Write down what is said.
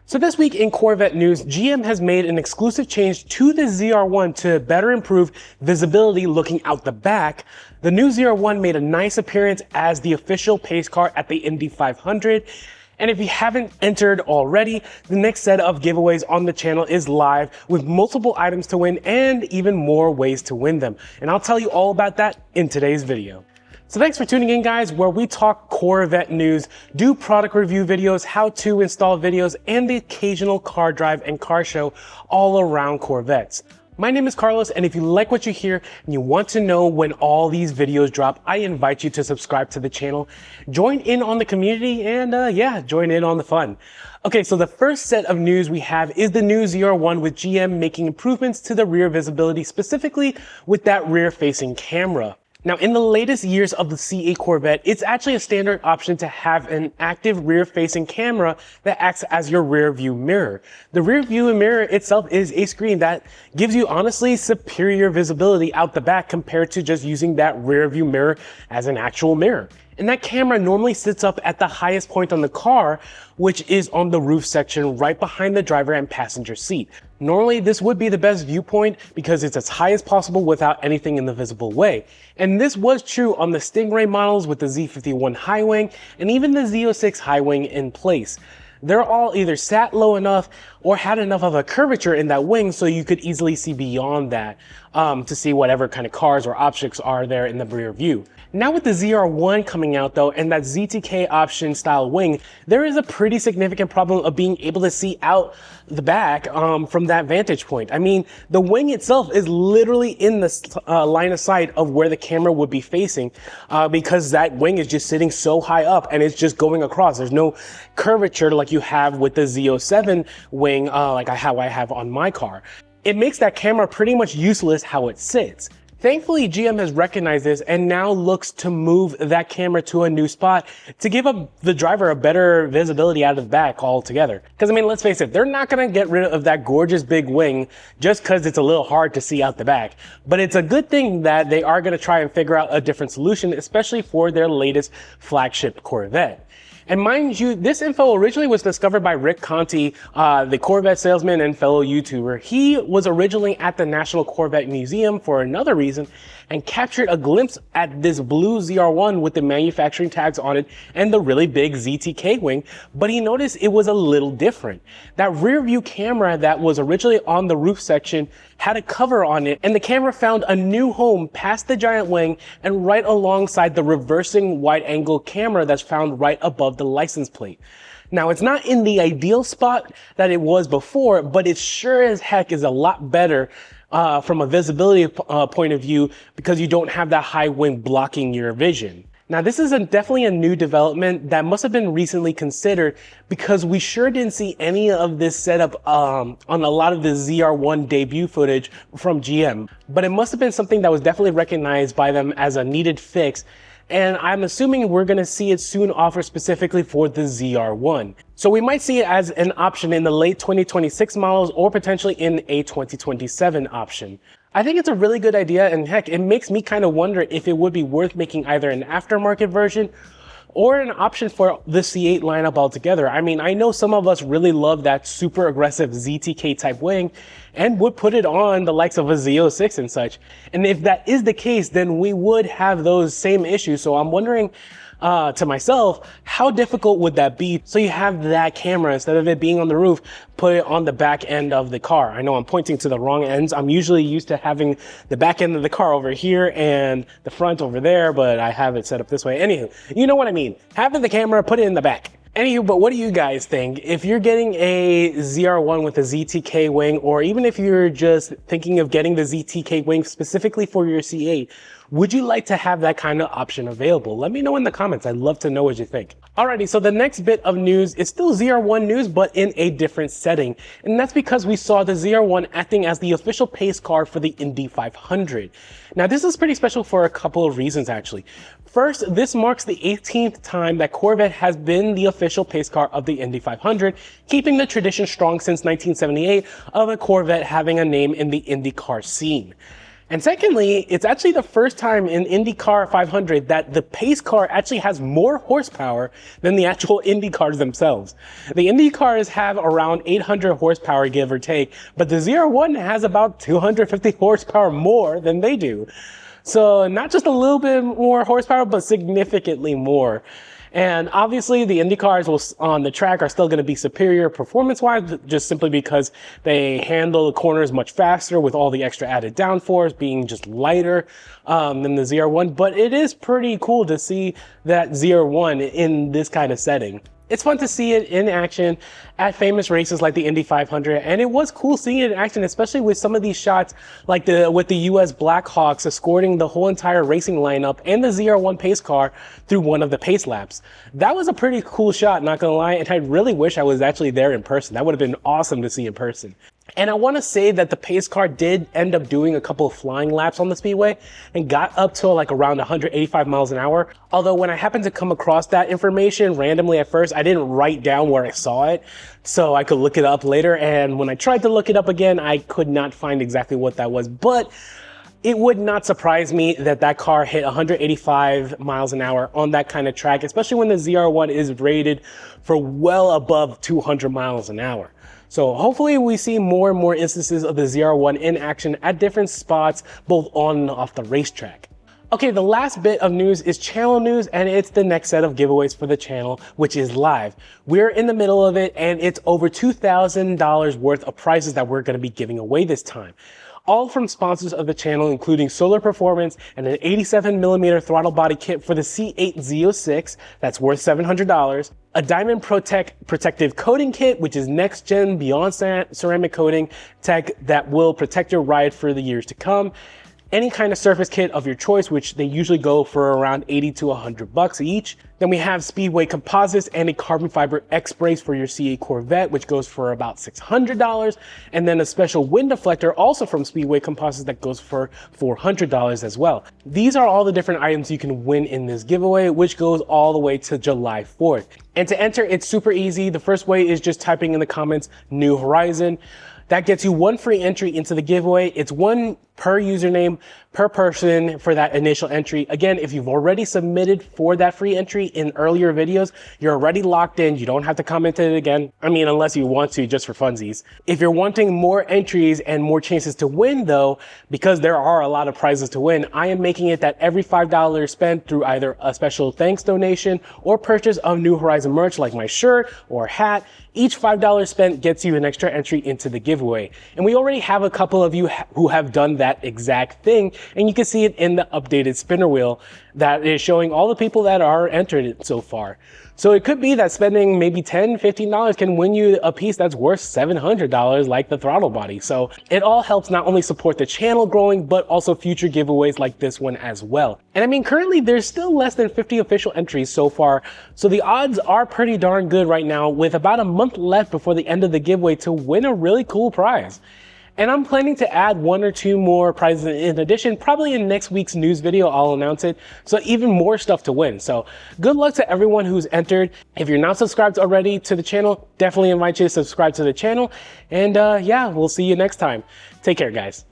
So this week in Corvette news, GM has made an exclusive change to the ZR1 to better improve visibility looking out the back. The new ZR1 made a nice appearance as the official pace car at the Indy 500. And if you haven't entered already, the next set of giveaways on the channel is live with multiple items to win and even more ways to win them. And I'll tell you all about that in today's video. So thanks for tuning in, guys, where we talk Corvette news, do product review videos, how to install videos, and the occasional car drive and car show all around Corvettes. My name is Carlos, and if you like what you hear and you want to know when all these videos drop, I invite you to subscribe to the channel, join in on the community, and join in on the fun. Okay, so the first set of news we have is the new ZR1 with GM making improvements to the rear visibility, specifically with that rear-facing camera. Now, in the latest years of the C8 Corvette, it's actually a standard option to have an active rear-facing camera that acts as your rear view mirror. The rear view mirror itself is a screen that gives you honestly superior visibility out the back compared to just using that rear view mirror as an actual mirror. And that camera normally sits up at the highest point on the car, which is on the roof section right behind the driver and passenger seat. Normally, this would be the best viewpoint because it's as high as possible without anything in the visible way. And this was true on the Stingray models with the Z51 high wing and even the Z06 high wing in place. They're all either sat low enough or had enough of a curvature in that wing so you could easily see beyond that to see whatever kind of cars or objects are there in the rear view. Now with the ZR1 coming out though, and that ZTK option style wing, there is a pretty significant problem of being able to see out the back from that vantage point. I mean, the wing itself is literally in the line of sight of where the camera would be facing because that wing is just sitting so high up and it's just going across. There's no curvature like you have with the Z07 wing like how I have on my car. It makes that camera pretty much useless how it sits. Thankfully, GM has recognized this and now looks to move that camera to a new spot to give the driver a better visibility out of the back altogether. Because I mean, let's face it, they're not going to get rid of that gorgeous big wing just because it's a little hard to see out the back. But it's a good thing that they are going to try and figure out a different solution, especially for their latest flagship Corvette. And mind you, this info originally was discovered by Rick Conti, the Corvette salesman and fellow YouTuber. He was originally at the National Corvette Museum for another reason and captured a glimpse at this blue ZR1 with the manufacturing tags on it and the really big ZTK wing, but he noticed it was a little different. That rear view camera that was originally on the roof section had a cover on it, and the camera found a new home past the giant wing and right alongside the reversing wide angle camera that's found right above the license plate. Now, it's not in the ideal spot that it was before, but it sure as heck is a lot better from a visibility point of view because you don't have that high wing blocking your vision. Now, this is definitely a new development that must have been recently considered because we sure didn't see any of this setup on a lot of the ZR1 debut footage from GM. But it must have been something that was definitely recognized by them as a needed fix. And I'm assuming we're going to see it soon offered specifically for the ZR1. So we might see it as an option in the late 2026 models or potentially in a 2027 option. I think it's a really good idea, and heck, it makes me kind of wonder if it would be worth making either an aftermarket version or an option for the C8 lineup altogether. I mean, I know some of us really love that super aggressive ZTK type wing and would put it on the likes of a Z06 and such. And if that is the case, then we would have those same issues. So I'm wondering to myself, how difficult would that be? So you have that camera, instead of it being on the roof, put it on the back end of the car. I know I'm pointing to the wrong ends. I'm usually used to having the back end of the car over here and the front over there, but I have it set up this way. Anywho, you know what I mean. Having the camera, put it in the back. Anywho, but what do you guys think? If you're getting a ZR1 with a ZTK wing, or even if you're just thinking of getting the ZTK wing specifically for your C8, would you like to have that kind of option available? Let me know in the comments. I'd love to know what you think. Alrighty, so the next bit of news is still ZR1 news, but in a different setting. And that's because we saw the ZR1 acting as the official pace car for the Indy 500. Now, this is pretty special for a couple of reasons, actually. First, this marks the 18th time that Corvette has been the official pace car of the Indy 500, keeping the tradition strong since 1978 of a Corvette having a name in the IndyCar scene. And secondly, it's actually the first time in IndyCar 500 that the pace car actually has more horsepower than the actual Indy cars themselves. The Indy cars have around 800 horsepower, give or take, but the ZR1 has about 250 horsepower more than they do. So not just a little bit more horsepower, but significantly more. And obviously the Indy cars on the track are still going to be superior performance-wise, just simply because they handle the corners much faster with all the extra added downforce being just lighter than the ZR1. But it is pretty cool to see that ZR1 in this kind of setting. It's fun to see it in action at famous races like the Indy 500, and it was cool seeing it in action, especially with some of these shots like with the US Blackhawks escorting the whole entire racing lineup and the ZR1 pace car through one of the pace laps. That was a pretty cool shot, not gonna lie, and I really wish I was actually there in person. That would have been awesome to see in person. And I want to say that the pace car did end up doing a couple of flying laps on the speedway and got up to like around 185 miles an hour. Although when I happened to come across that information randomly at first, I didn't write down where I saw it so I could look it up later. And when I tried to look it up again, I could not find exactly what that was. But it would not surprise me that that car hit 185 miles an hour on that kind of track, especially when the ZR1 is rated for well above 200 miles an hour. So hopefully we see more and more instances of the ZR1 in action at different spots, both on and off the racetrack. Okay, the last bit of news is channel news, and it's the next set of giveaways for the channel, which is live. We're in the middle of it, and it's over $2,000 worth of prizes that we're going to be giving away this time. All from sponsors of the channel, including Solar Performance and an 87mm throttle body kit for the C8 ZR1, that's worth $700. A Diamond Protech protective coating kit, which is next gen beyond ceramic coating tech that will protect your ride for the years to come. Any kind of surface kit of your choice, which they usually go for around 80 to 100 bucks each. Then we have Speedway Composites and a carbon fiber X brace for your C8 Corvette, which goes for about $600. And then a special wind deflector also from Speedway Composites that goes for $400 as well. These are all the different items you can win in this giveaway, which goes all the way to July 4th. And to enter, it's super easy. The first way is just typing in the comments, NuHorizon. That gets you one free entry into the giveaway. It's one per username, per person for that initial entry. Again, if you've already submitted for that free entry in earlier videos, you're already locked in. You don't have to comment it again. I mean, unless you want to, just for funsies. If you're wanting more entries and more chances to win though, because there are a lot of prizes to win, I am making it that every $5 spent through either a special thanks donation or purchase of NuHorizon merch like my shirt or hat, each $5 spent gets you an extra entry into the giveaway. And we already have a couple of you who have done that exact thing, and you can see it in the updated spinner wheel that is showing all the people that are entered it so far. So it could be that spending maybe $10, $15 can win you a piece that's worth $700 like the throttle body. So it all helps not only support the channel growing, but also future giveaways like this one as well. And I mean, currently there's still less than 50 official entries so far. So the odds are pretty darn good right now with about a month left before the end of the giveaway to win a really cool prize. And I'm planning to add one or two more prizes in addition. Probably in next week's news video, I'll announce it. So even more stuff to win. So good luck to everyone who's entered. If you're not subscribed already to the channel, definitely invite you to subscribe to the channel. And yeah, we'll see you next time. Take care, guys.